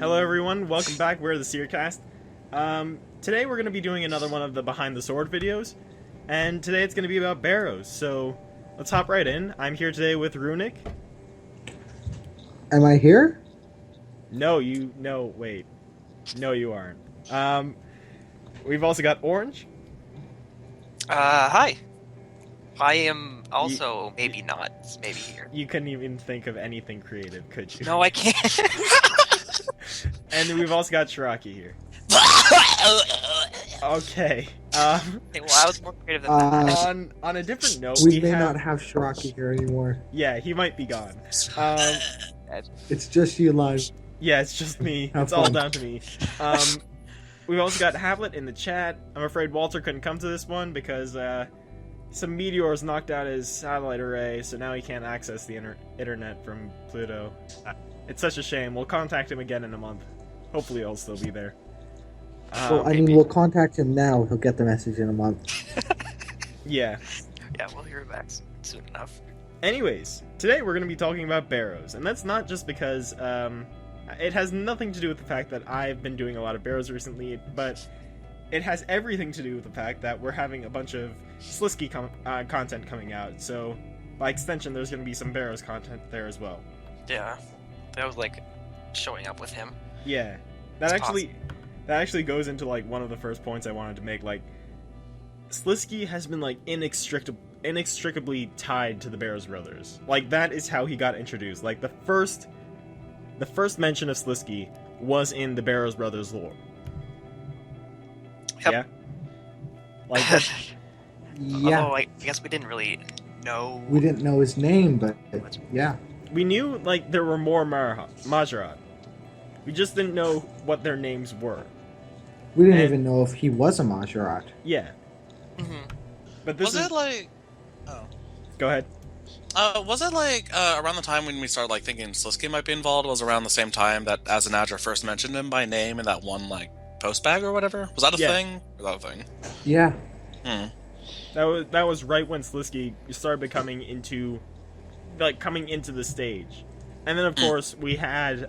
Hello everyone, welcome back, we're the Seercast. Today we're going to be doing another one of the Behind the Sword videos, and today it's going to be about Barrows, so let's hop right in. I'm here today with Runic. Am I here? No, you aren't. We've also got Orange. Hi. I am also maybe here. You couldn't even think of anything creative, could you? No, I can't. And then we've also got Shiraki here. Okay. Well, I was more creative than that. On a different note, we may not have Shiraki here anymore. Yeah, he might be gone. It's just you live. Yeah, it's just me. It's all down to me. We've also got Havlet in the chat. I'm afraid Walter couldn't come to this one because some meteors knocked out his satellite array, so now he can't access the internet from Pluto. It's such a shame. We'll contact him again in a month. Hopefully he'll still be there. Well, I mean, we'll contact him now. He'll get the message in a month. Yeah. Yeah, we'll hear back soon enough. Anyways, today we're going to be talking about Barrows, and that's not just because it has nothing to do with the fact that I've been doing a lot of Barrows recently, but it has everything to do with the fact that we're having a bunch of Slisky content coming out, so by extension there's going to be some Barrows content there as well. Yeah, that was like showing up with him. Yeah, that actually goes into like one of the first points I wanted to make. Like, Slisky has been like inextricably tied to the Barrows brothers. Like, that is how he got introduced. Like, the first mention of Slisky was in the Barrows brothers lore. Yep. Yeah. Like that. Yeah. Although I guess we didn't really know. We didn't know his name, but yeah. We knew like there were more Majorat. We just didn't know what their names were. We didn't even know if he was a Majorat. Yeah. Mm-hmm. But this was it like? Oh. Go ahead. Was it like around the time when we started like thinking Slisky might be involved? Was around the same time that Azanadra first mentioned him by name in that one like post bag or whatever? Was that a thing? Or was that a thing? Yeah. That was right when Slisky started coming into the stage. And then, of course, we had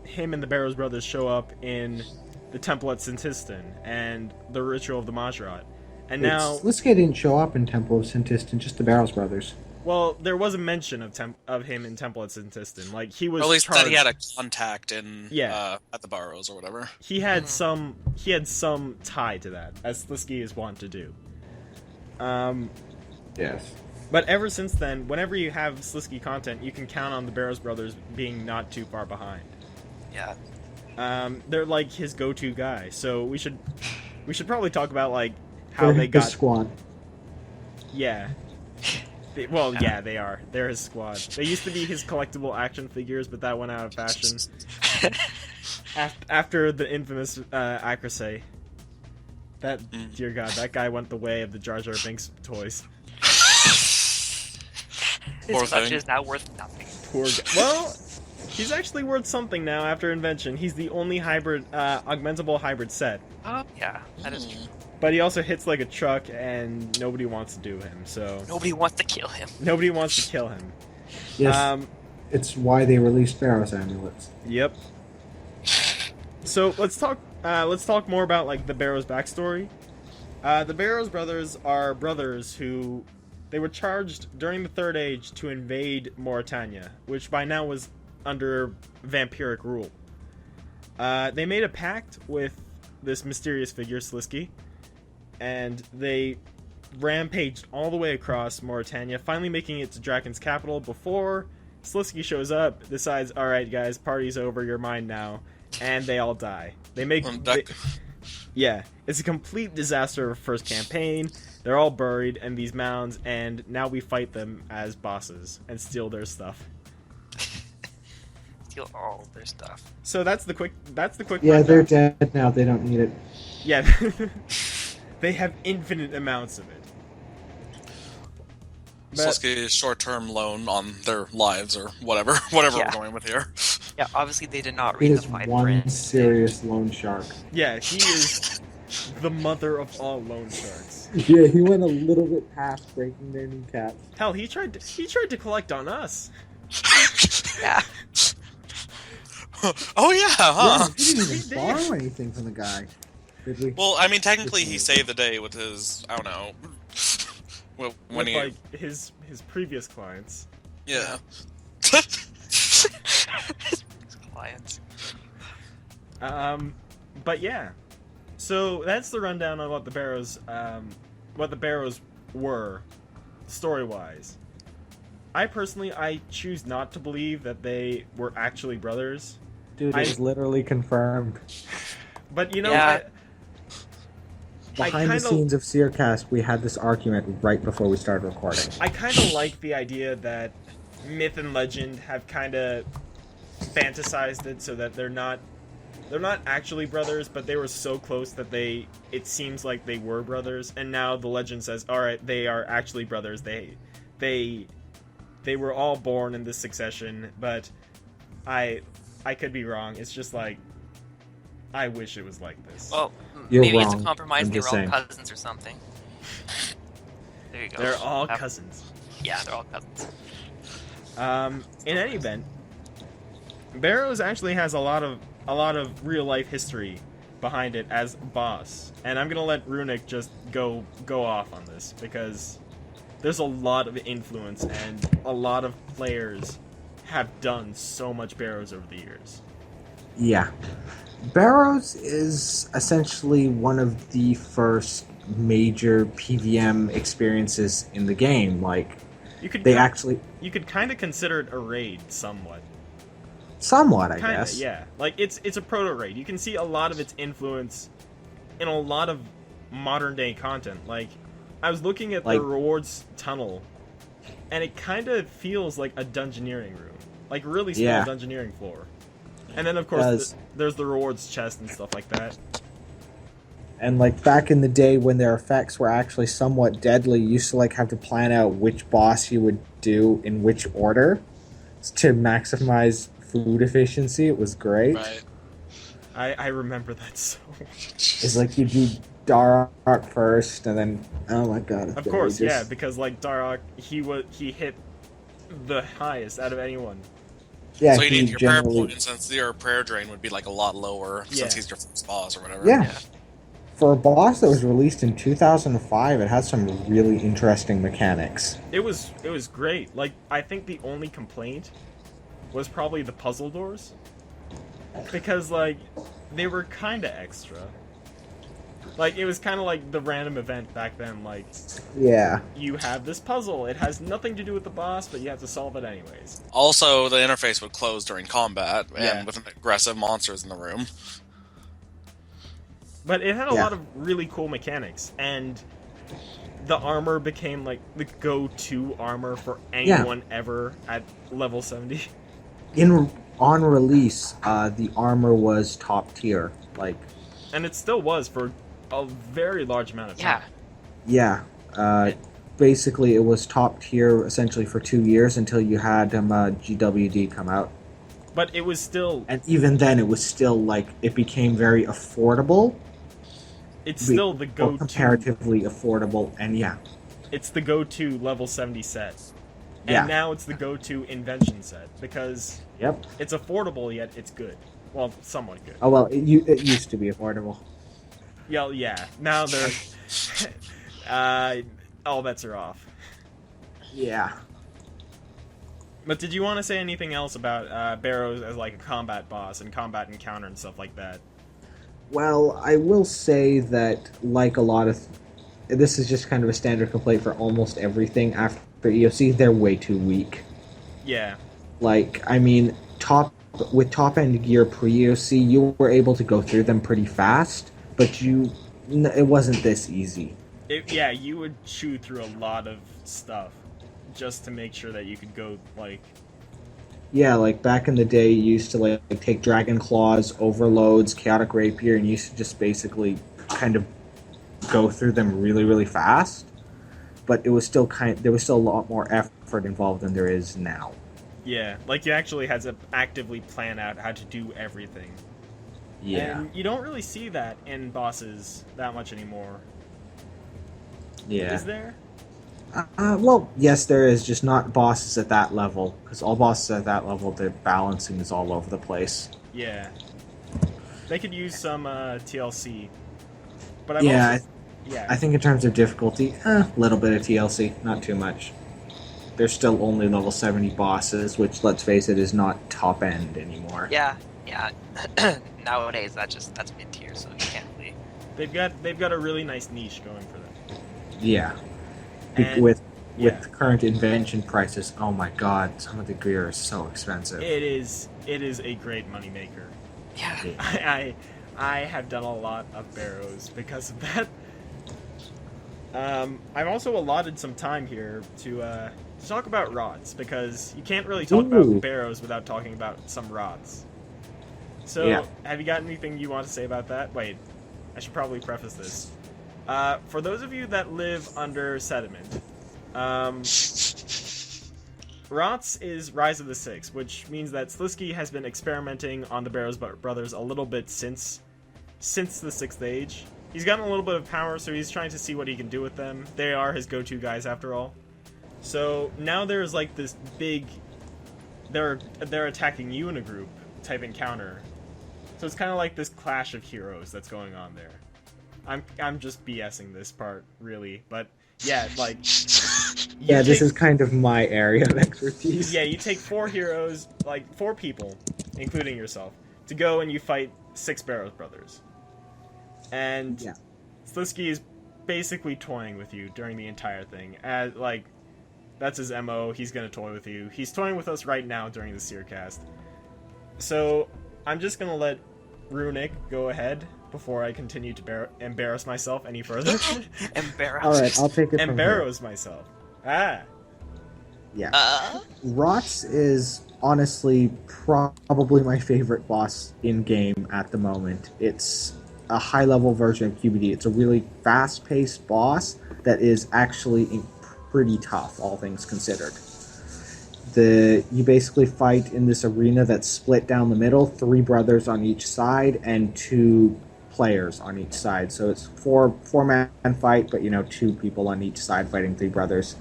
him and the Barrows brothers show up in the Temple at Sintistan and the Ritual of the Majorat. And now Slisky didn't show up in Temple of Sintistan, just the Barrows brothers. Well, there was a mention of him in Temple at Sintistan. Like, he was or at least charged. that he had a contact in at the Barrows or whatever. He had some tie to that, as Slisky is wont to do. Yes. But ever since then, whenever you have Slisky content, you can count on the Barrows brothers being not too far behind. Yeah. They're like his go-to guy. So we should probably talk about like how they got squad. Yeah. Yeah, they are. They're his squad. They used to be his collectible action figures, but that went out of fashion after the infamous Acrosay. Dear God, that guy went the way of the Jar Jar Binks toys. His touch is now worth nothing. Poor guy. Well, he's actually worth something now after invention. He's the only hybrid, augmentable hybrid set. Yeah, that is true. But he also hits like a truck, and nobody wants to do him. So nobody wants to kill him. Nobody wants to kill him. Yes. It's why they released Barrows amulets. Yep. So let's talk more about like the Barrows backstory. The Barrows brothers are brothers who they were charged during the Third Age to invade Mauritania, which by now was under vampiric rule. They made a pact with this mysterious figure, Slisky, and they rampaged all the way across Mauritania, finally making it to Draken's capital before Slisky shows up, decides, alright guys, party's over, you're mine now, and they all die. Yeah, it's a complete disaster of first campaign. They're all buried in these mounds, and now we fight them as bosses and steal their stuff. Steal all their stuff. So that's the quick. Yeah, they're dead now. They don't need it. Yeah, they have infinite amounts of it. Slisky's short-term loan on their lives or whatever we're going with here. Yeah, obviously they did not He read is the fine one print. serious loan shark. Yeah, he is the mother of all loan sharks. Yeah, he went a little bit past breaking their kneecaps. Hell, he tried to collect on us. Yeah. Oh yeah, huh? Yeah, we didn't We even did. borrow anything from the guy. Did we? Well, I mean, technically, he saved the day with his. I don't know. When With he. like his previous clients. Yeah. Clients. But yeah. So that's the rundown on what the Barrows were, story-wise. I choose not to believe that they were actually brothers. Dude, it was literally confirmed. But you know, Yeah. Behind the scenes of Seercast, we had this argument right before we started recording. I kind of like the idea that myth and legend have kind of fantasized it so that they're not actually brothers, but they were so close that it seems like they were brothers, and now the legend says, all right, they are actually brothers. They were all born in this succession, but I could be wrong. It's just like, I wish it was like this. Well, You're maybe it's a wrong. compromise. I'm They were just all saying. cousins or something. There you go. They're all cousins. Yeah, they're all cousins. In any event, Barrows actually has a lot of real life history behind it as boss, and I'm gonna let Runic just go off on this because there's a lot of influence and a lot of players have done so much Barrows over the years. Yeah. Barrows is essentially one of the first major PVM experiences in the game. Like, You could they kind of consider it a raid somewhat. somewhat, I Kinda, guess. yeah. Like it's a proto raid. You can see a lot of its influence in a lot of modern day content. Like I was looking at the rewards tunnel, and it kind of feels like a dungeoneering room, like really small Yeah. dungeoneering floor. And then of course there's the rewards chest and stuff like that. And like back in the day when their effects were actually somewhat deadly, you used to like have to plan out which boss you would do in which order to maximize food efficiency. It was great. Right. I remember that so much. It's like you do Dark first, and then oh my god! Of course, yeah, because like Darok, he hit the highest out of anyone. yeah. So you he need your prayer generally- point, since your prayer drain would be like a lot lower Yeah. since he's your first boss or whatever. Yeah. Yeah. For a boss that was released in 2005, it has some really interesting mechanics. It was great. Like I think the only complaint was probably the puzzle doors, because like they were kind of extra. Like it was kind of like the random event back then. Like Yeah. you have this puzzle, it has nothing to do with the boss, but you have to solve it anyways. Also, the interface would close during combat, Yeah. and with aggressive monsters in the room. But it had a Yeah. lot of really cool mechanics, and the armor became like the go-to armor for anyone ever at level 70. On release, the armor was top tier. Like, And it still was for a very large amount of time. Yeah. yeah, basically it was top tier essentially for 2 years until you had GWD come out. But it was still And even then, it was still like it became very affordable. it's still the Or go-to comparatively affordable, and yeah, it's the go-to level 70 set. And Yeah. now it's the go-to invention set because yep. it's affordable yet it's good. Well, somewhat good. Oh well, it used to be affordable. Yeah. Now they're all bets are off. Yeah. But did you want to say anything else about Barrows as like a combat boss and combat encounter and stuff like that? Well, I will say that, like a lot of... This is just kind of a standard complaint for almost everything after EOC, they're way too weak. Yeah. Like, I mean, with top-end gear pre-EOC, you were able to go through them pretty fast, but it wasn't this easy. Yeah, you would chew through a lot of stuff just to make sure that you could go, like... Yeah, like back in the day, you used to like take Dragon Claws, Overloads, Chaotic Rapier, and you used to just basically kind of go through them really, really fast. But it was still there was still a lot more effort involved than there is now. Yeah, like you actually had to actively plan out how to do everything. Yeah. And you don't really see that in bosses that much anymore. Yeah. Is there? Well, yes, there is, just not bosses at that level, because all bosses at that level, the balancing is all over the place. Yeah. They could use some TLC. But I've Yeah, also... Yeah. I think in terms of difficulty, a little bit of TLC, not too much. They're still only level 70 bosses, which, let's face it, is not top end anymore. Yeah. Nowadays, that's mid tier, so you can't really. They've got a really nice niche going for them. Yeah. And- With yeah. current invention prices, oh my god, some of the gear is so expensive. It is a great moneymaker. Yeah. I have done a lot of Barrows because of that. I've also allotted some time here to talk about rods, because you can't really talk Ooh. about Barrows without talking about some rods. So, Yeah. have you got anything you want to say about that? Wait, I should probably preface this. For those of you that live under sediment, Rots is Rise of the Six, which means that Slisky has been experimenting on the Barrows brothers a little bit since the 6th age. He's gotten a little bit of power, so he's trying to see what he can do with them. They are his go-to guys, after all. So now there's like this big... They're attacking you in a group type encounter. So it's kind of like this clash of heroes that's going on there. I'm just BSing this part, really, but yeah, like... Yeah, this is kind of my area of expertise. Yeah, you take 4 heroes, like 4 people, including yourself, to go and you fight 6 Barrows brothers. And Yeah. Slisky is basically toying with you during the entire thing. As like, that's his MO. He's gonna toy with you. He's toying with us right now during the Seercast. So I'm just gonna let Runic go ahead before I continue to embarrass myself any further. Embarrassed. Alright, I'll take it from here. Embarrass myself. Ah. Yeah. Rots is honestly probably my favorite boss in game at the moment. It's a high-level version of QBD. It's a really fast-paced boss that is actually pretty tough, all things considered. You basically fight in this arena that's split down the middle, 3 brothers on each side and 2 players on each side. So it's four-man fight, but 2 people on each side fighting 3 brothers.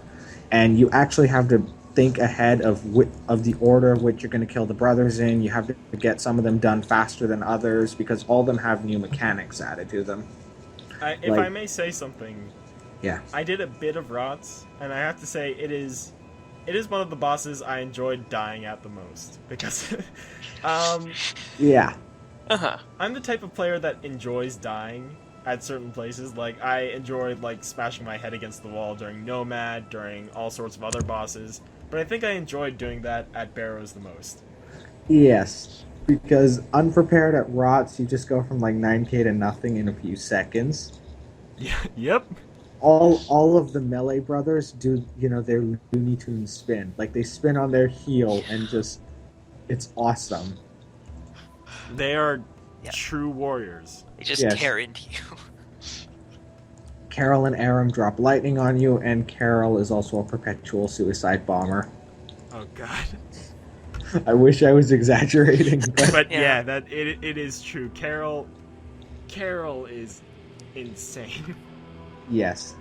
And you actually have to think ahead of the order of which you're going to kill the brothers in. You have to get some of them done faster than others because all of them have new mechanics added to them. If I may say something, Yeah. I did a bit of Rots, and I have to say it is one of the bosses I enjoyed dying at the most because Yeah. I'm the type of player that enjoys dying at certain places. Like, I enjoyed smashing my head against the wall during Nomad, during all sorts of other bosses. But I think I enjoyed doing that at Barrows the most. Yes. Because unprepared at Rots, you just go from 9k to nothing in a few seconds. Yeah. Yep. All of the melee brothers do, their Looney Tunes spin. They spin on their heel and just... It's awesome. They are Yeah. true warriors. They just Yes. tear into you. Carol and Aram drop lightning on you, and Carol is also a perpetual suicide bomber. Oh god. I wish I was exaggerating, but... But yeah, Yeah. that it is true. Carol is insane. Yes.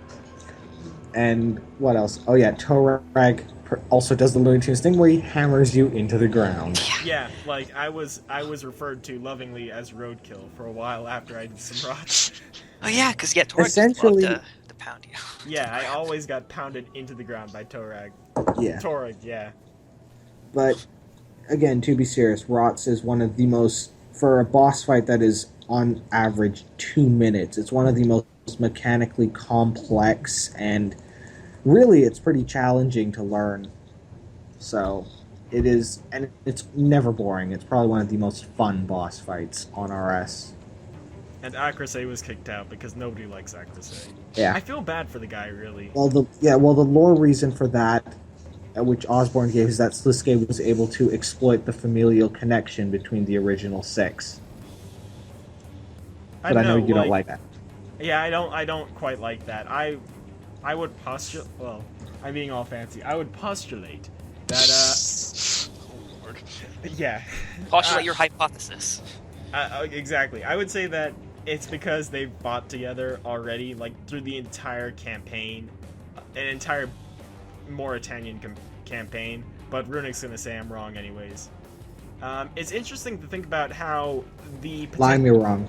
And what else? Oh yeah, Torag also does the Looney Tunes thing where he hammers you into the ground. Yeah, I was referred to lovingly as roadkill for a while after I did some Rots. Oh yeah, because Torag just Essentially- loved to pound you. Yeah, I always got pounded into the ground by Torag. Yeah. Torag, yeah. But, again, to be serious, Rots is one of the most... For a boss fight that is, on average, 2 minutes, it's one of the most mechanically complex, and really it's pretty challenging to learn. So, it is... And it's never boring. It's probably one of the most fun boss fights on RS. And Akrase was kicked out because nobody likes Akrase. Yeah. I feel bad for the guy, really. Well, the lore reason for that, which Osborne gave, is that Slisuke was able to exploit the familial connection between the original 6. But I know you don't like that. Yeah, I don't quite like that. I would postulate. Well, I'm being all fancy. I would postulate that. Oh, Lord. Yeah. Postulate your hypothesis. Exactly. I would say that it's because they've fought together already, through the entire campaign, an entire Mauritanian campaign. But Runic's gonna say I'm wrong anyways. It's interesting to think about how the Lying me wrong.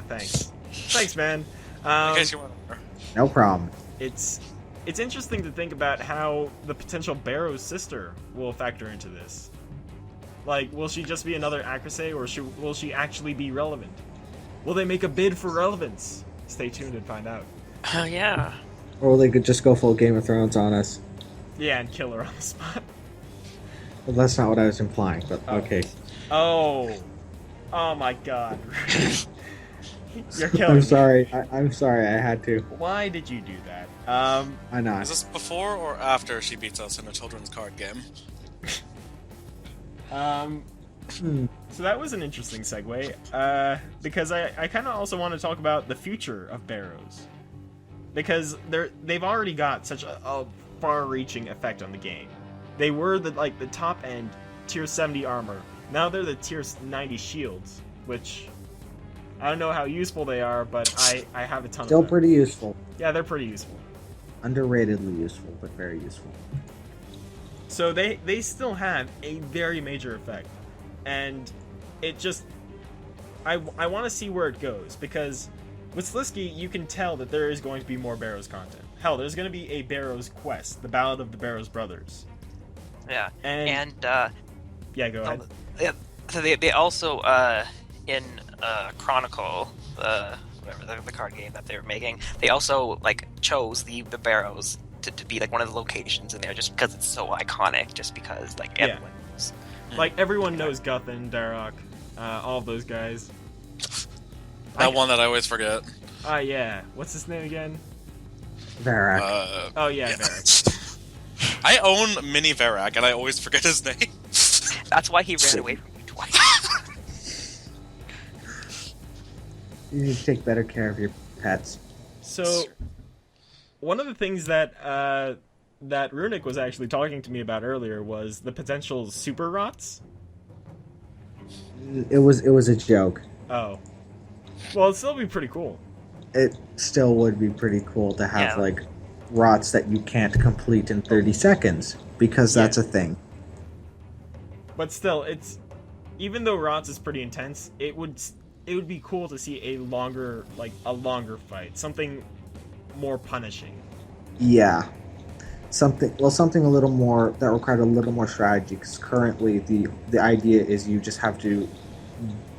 Thanks. Thanks, man. In case you want to. No problem. It's interesting to think about how the potential Barrows sister will factor into this. Like, will she just be another Acrisay, or will she actually be relevant? Will they make a bid for relevance? Stay tuned and find out. Oh yeah. Or they could just go full Game of Thrones on us. Yeah, and kill her on the spot. Well, that's not what I was implying, but okay. Oh my God. You're killing I'm me. sorry. I'm sorry. I had to. Why did you do that? Why not? Is this before or after she beats us in a children's card game? So that was an interesting segue, because I kind of also want to talk about the future of Barrows, because they've already got such a far-reaching effect on the game. They were the top end tier 70 armor. Now they're the tier 90 shields, which I don't know how useful they are, but I have a ton Still of them. pretty useful. Yeah, they're pretty useful. Underratedly useful, but very useful. So they still have a very major effect, and it just I want to see where it goes, because with Slisky you can tell that there is going to be more Barrows content. Hell, there's going to be a Barrows quest, the Ballad of the Barrows Brothers. Yeah. And yeah, go ahead. Yeah. So they also in Chronicle, whatever the card game that they were making, they also chose the Barrows to be one of the locations in there, just because it's so iconic, just because everyone knows. Everyone knows Guthin, Darok, all of those guys. That one that I always forget. Yeah. What's his name again? Varak. Oh yeah, Varric. I own Mini Varak, and I always forget his name. That's why he ran away from you twice. You need to take better care of your pets. So, one of the things that that Runic was actually talking to me about earlier was the potential super rots. It was a joke. Oh, well, it'd still be pretty cool. It still would be pretty cool to have rots that you can't complete in 30 seconds, because that's a thing. But still, even though rots is pretty intense, it would be cool to see a longer fight, something more punishing. Yeah. Something a little more that required a little more strategy, because currently the idea is you just have to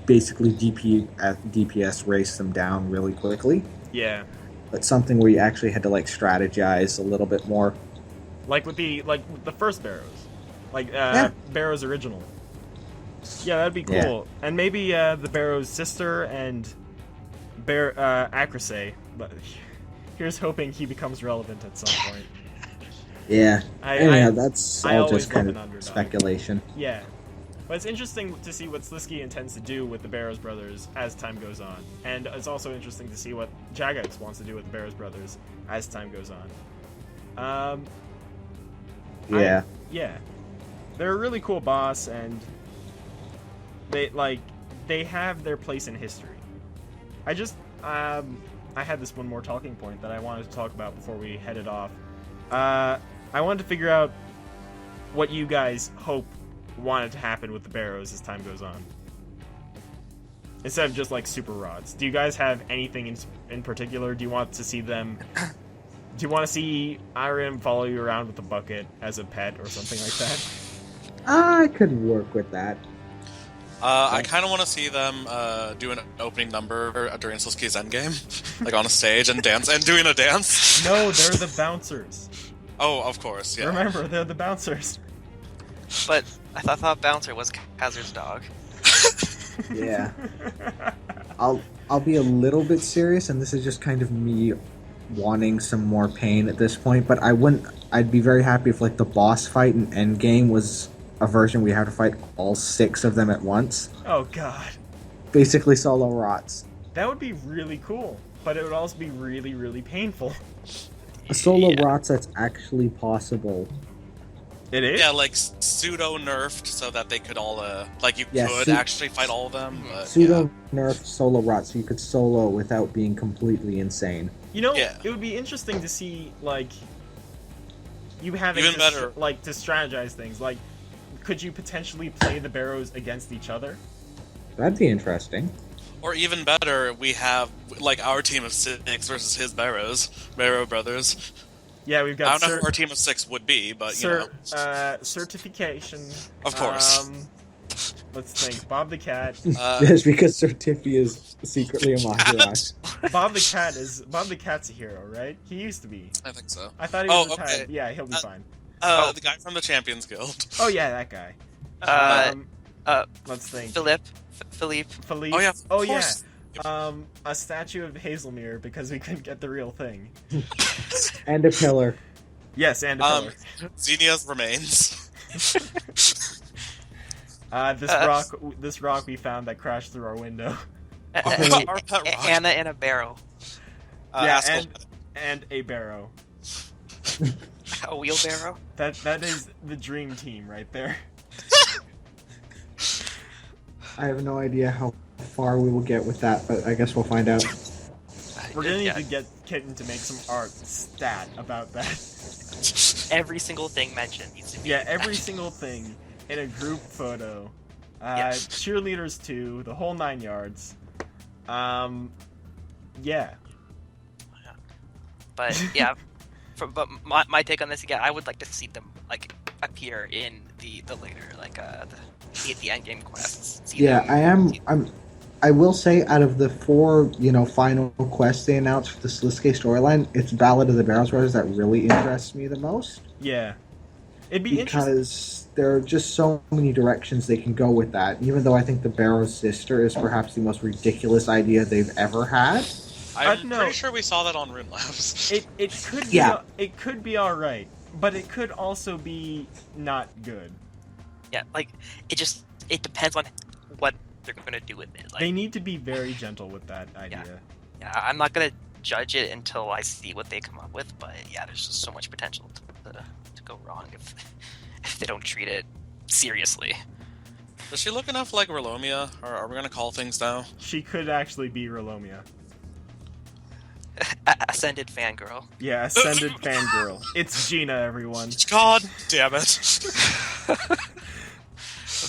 basically DPS race them down really quickly. Yeah. But something where you actually had to strategize a little bit more. Like with the first Barrows. Barrows original. Yeah, that'd be cool. Yeah. And maybe the Barrows sister and Acrisay, but here's hoping he becomes relevant at some point. Yeah. That's I all always just kind love of an underdog. speculation. Yeah. But it's interesting to see what Slisky intends to do with the Barrows brothers as time goes on. And it's also interesting to see what JaGeX wants to do with the Barrows brothers as time goes on. Yeah. Yeah. They're a really cool boss, and they have their place in history. I just I had this one more talking point that I wanted to talk about before we headed off. I wanted to figure out what you guys wanted to happen with the Barrows as time goes on, instead of just super rods. Do you guys have anything in particular? Do you want to see them? Do you want to see Irem follow you around with a bucket as a pet or something like that? I could work with that. I kind of want to see them do an opening number during Slisky's endgame, on a stage and doing a dance. No, they're the bouncers. Oh, of course, yeah. Remember, they're the bouncers. But I thought Bouncer was Hazard's dog. Yeah. I'll be a little bit serious, and this is just kind of me wanting some more pain at this point, but I'd be very happy if the boss fight in Endgame was a version we had to fight all 6 of them at once. Oh god. Basically solo rots. That would be really cool, but it would also be really, really painful. A solo rots that's actually possible. It is? Yeah, pseudo nerfed so that they could all you could actually fight all of them. But, pseudo nerfed solo rots, so you could solo without being completely insane. It would be interesting to see you having even better to strategize things. could you potentially play the Barrows against each other? That'd be interesting. Or even better, we have like our team of 6 versus his Barrow brothers. Yeah, we've got. I don't know who our team of 6 would be, but you know. Certification. Of course. Let's think. Bob the Cat. Just because Certifi is secretly a Mahjong. Bob the Cat's a hero, right? He used to be. I think so. I thought he was retired. Okay. Yeah, he'll be fine. The guy from the Champions Guild. Oh yeah, that guy. Let's think. Philippe. Philippe. Oh yeah. Oh yeah. A statue of Hazelmere because we couldn't get the real thing. And a pillar. Yes, and a pillar. Xenia's remains. This rock we found that crashed through our window. Our pet rock. Anna in a barrel. Yeah, and a barrow. A wheelbarrow. That is the dream team right there. I have no idea how far we will get with that, but I guess we'll find out. We're gonna need to get Kitten to make some art stat about that. Every single thing mentioned needs to be. Yeah, every single thing in a group photo. Cheerleaders too, the whole 9 yards. Yeah. But yeah, but my take on this again, I would like to see them like appear in the later like the end game quests. I will say, out of the 4, final quests they announced for the Sliske storyline, it's Ballad of the Barrows Brothers that really interests me the most. Yeah. It'd be interesting. Because there are just so many directions they can go with that, even though I think the Barrows sister is perhaps the most ridiculous idea they've ever had. I'm pretty sure we saw that on Rune Labs. It could be alright, but it could also be not good. Yeah, like, it depends on what they're going to do with it. Like, they need to be very gentle with that idea. Yeah, I'm not going to judge it until I see what they come up with, but yeah, there's just so much potential to go wrong if they don't treat it seriously. Does she look enough like Relomia? Or are we going to call things now? She could actually be Relomia. Ascended fangirl. Yeah, Ascended fangirl. It's Gina, everyone. God damn it.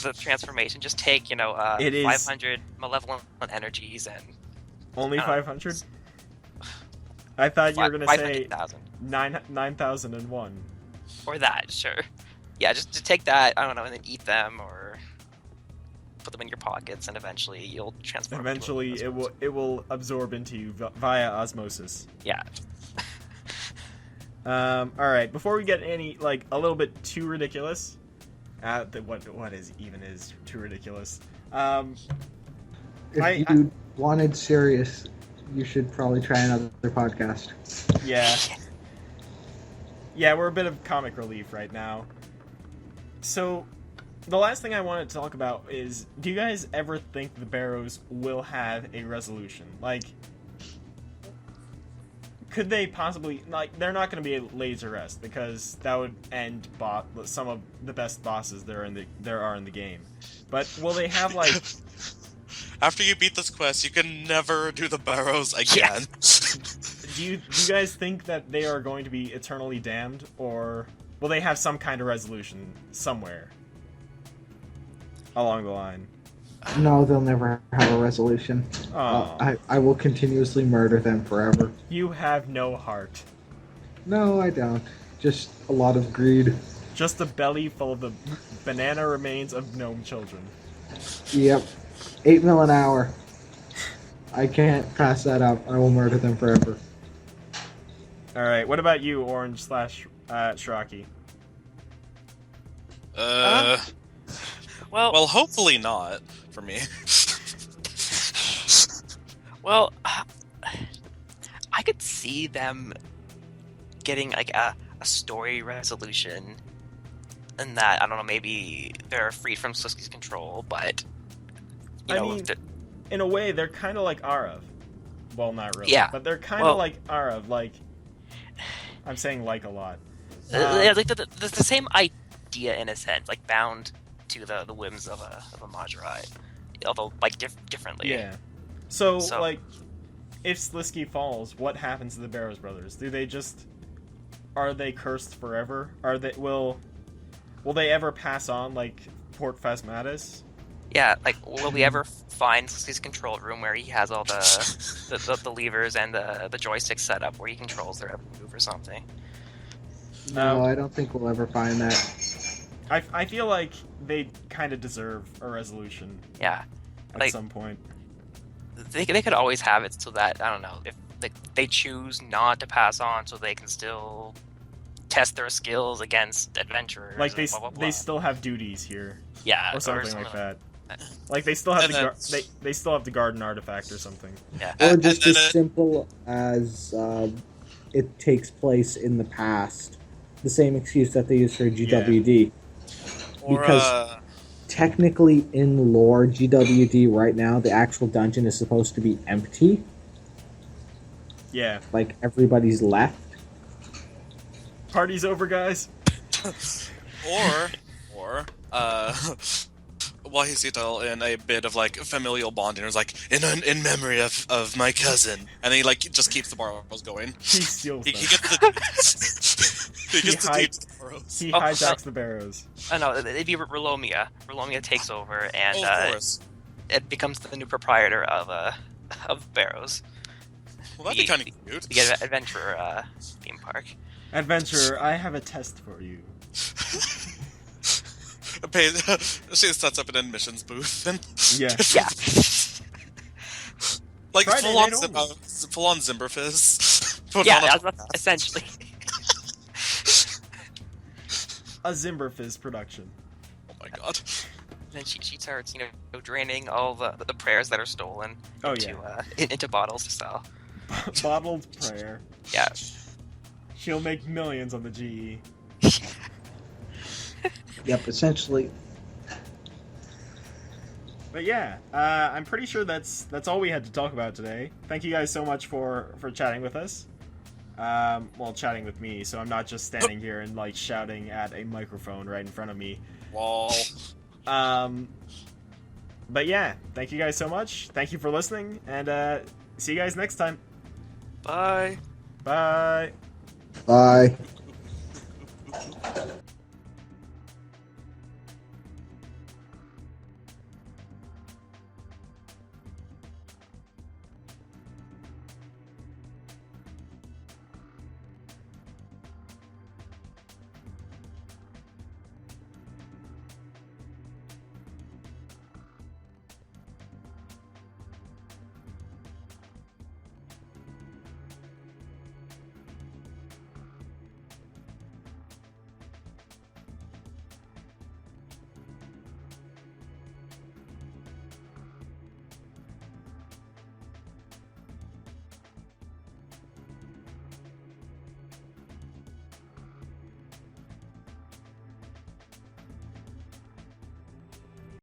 The transformation, just take, It is 500 malevolent energies and... Only 500? I thought you were going to say 9,001. Or that, sure. Yeah, just to take that, I don't know, and then eat them, or put them in your pockets, and eventually you'll transform. Eventually, it will absorb into you via osmosis. Yeah. All right. Before we get any a little bit too ridiculous, what is too ridiculous? If you wanted serious, you should probably try another podcast. Yeah. Yeah, we're a bit of comic relief right now. So, the last thing I wanted to talk about is, do you guys ever think the Barrows will have a resolution? Like, could they possibly, they're not going to be a laser rest, because that would end some of the best bosses there are in the game. But will they have, After you beat this quest, you can never do the Barrows again. Do you guys think that they are going to be eternally damned, or will they have some kind of resolution somewhere along the line? No, they'll never have a resolution. I will continuously murder them forever. You have no heart. No, I don't. Just a lot of greed. Just a belly full of the banana remains of gnome children. Yep. 8 mil an hour. I can't pass that up. I will murder them forever. Alright, what about you, Orange / Shraki? Well, hopefully not, for me. Well, I could see them getting, a story resolution, and that, I don't know, maybe they're freed from Sliske's control, but, in a way, they're kind of like Arav. Well, not really. Yeah. But they're kind of like Arav, I'm saying a lot. The same idea, in a sense, bound to the whims of a Majorite, although, differently. Yeah. So, if Sliske falls, what happens to the Barrows brothers? Are they cursed forever? will they ever pass on like Port Phasmatis? Yeah, like, will we ever find his control room where he has all the levers and the joystick set up where he controls their every move or something? No, I don't think we'll ever find that. I feel like they kind of deserve a resolution Yeah, at like, some point. they could always have it so that, I don't know, if they choose not to pass on, so they can still test their skills against adventurers. Like and blah, blah, blah. they still have duties here, yeah, or something like that. that. Like they still have And they still have to guard an artifact or something. Yeah, Or And- just and as then simple as it takes place in the past. The same excuse that they use for GWD. Or, Because technically, in lore, GWD right now, the actual dungeon is supposed to be empty. Yeah, Like, everybody's left. party's over, guys. or Wahisito in a bit of like familial bonding, is like in memory of my cousin, and he like just keeps the Barrows going. He steals He them. gets the he gets to keep the Barrows. He Oh, hijacks the Barrows. I know, it'd be Relomia. Relomia takes over, and Oh, of course. it becomes the new proprietor of Barrows, Well, that'd be kind of cute. the adventure theme park. Adventurer, I have a test for you. She sets up an admissions booth and Yeah. Yeah, like Friday full on, night only. full on Zimberfizz. Put yeah, on a- that's essentially. A Zimberfizz production. Oh my god. Then she starts, draining all the prayers that are stolen Oh into yeah. into bottles to sell. Bottled prayer. Yeah, She'll make millions on the GE. Yep, essentially. But yeah, I'm pretty sure that's all we had to talk about today. Thank you guys so much for chatting with us. Well, chatting with me, so I'm not just standing here and like shouting at a microphone right in front of me. Wall. But yeah, thank you guys so much. Thank you for listening, and see you guys next time. bye. Bye. Bye.